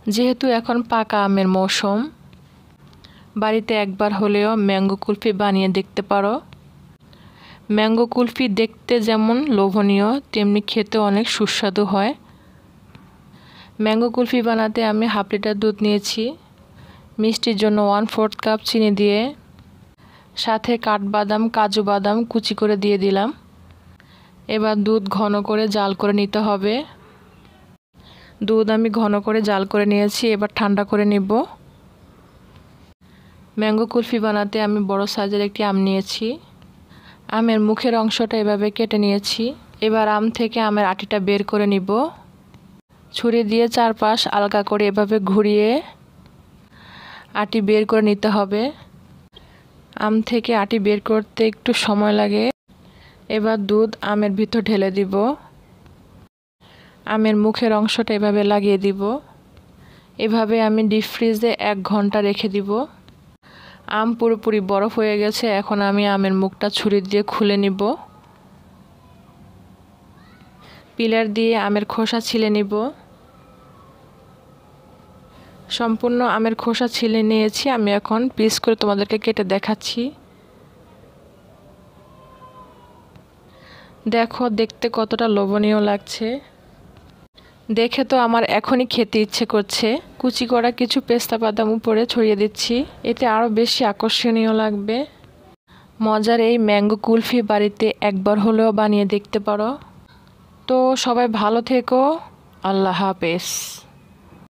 যেহেতু এখন পাকা আমের মৌসুম, বাড়িতে একবার হলেও ম্যাঙ্গো কুলফি বানিয়ে দেখতে পারো। ম্যাঙ্গো কুলফি দেখতে যেমন লোভনীয়, তেমনি খেতে অনেক সুস্বাদু হয়। ম্যাঙ্গো কুলফি বানাতে আমি হাফ লিটার দুধ নিয়েছি। মিষ্টির জন্য 1/4 কাপ চিনি দিয়ে সাথে কাঠবাদাম, কাজু বাদাম কুচি করে দিয়ে দিলাম। এবার দুধ ঘন করে জাল করে নিতে হবে। দুধ আমি ঘন করে জাল করে নিয়েছি, এবার ঠান্ডা করে নিব। ম্যাঙ্গো কুলফি বানাতে আমি বড় সাইজের একটি আম নিয়েছি। আমের মুখের অংশটা এভাবে কেটে নিয়েছি। এবার আম থেকে আমের আটিটা বের করে নিব। ছুরি দিয়ে চারপাশ আলগা করে এভাবে ঘুরিয়ে আটি বের করে নিতে হবে। আম থেকে আটি বের করতে একটু সময় লাগে। এবার দুধ আমের ভিতর ঢেলে দিব। আমের মুখের অংশটা এভাবে লাগিয়ে দিব। এভাবে আমি ডিপ ফ্রিজে 1 ঘন্টা রেখে দিব। আম পুরোপুরি বরফ হয়ে গেছে। এখন আমি আমের মুখটা ছুরি দিয়ে খুলে নিব। পিলার দিয়ে আমের খোসা ছিলে নিব। সম্পূর্ণ আমের খোসা ছিলে নিয়েছি। আমি এখন পিস করে তোমাদেরকে কেটে দেখাচ্ছি। দেখো দেখতে কতটা লোভনীয় লাগছে। দেখে তো আমার এখনই খেতে ইচ্ছে করছে। কুচি করা কিছু পেস্তা বাদাম উপরে ছড়িয়ে দিচ্ছি, এতে আরও বেশি আকর্ষণীয় লাগবে। মজার এই ম্যাঙ্গো কুলফি বাড়িতে একবার হলেও বানিয়ে দেখতে পারো। তো সবাই ভালো থেকো। আল্লাহ হাফেজ।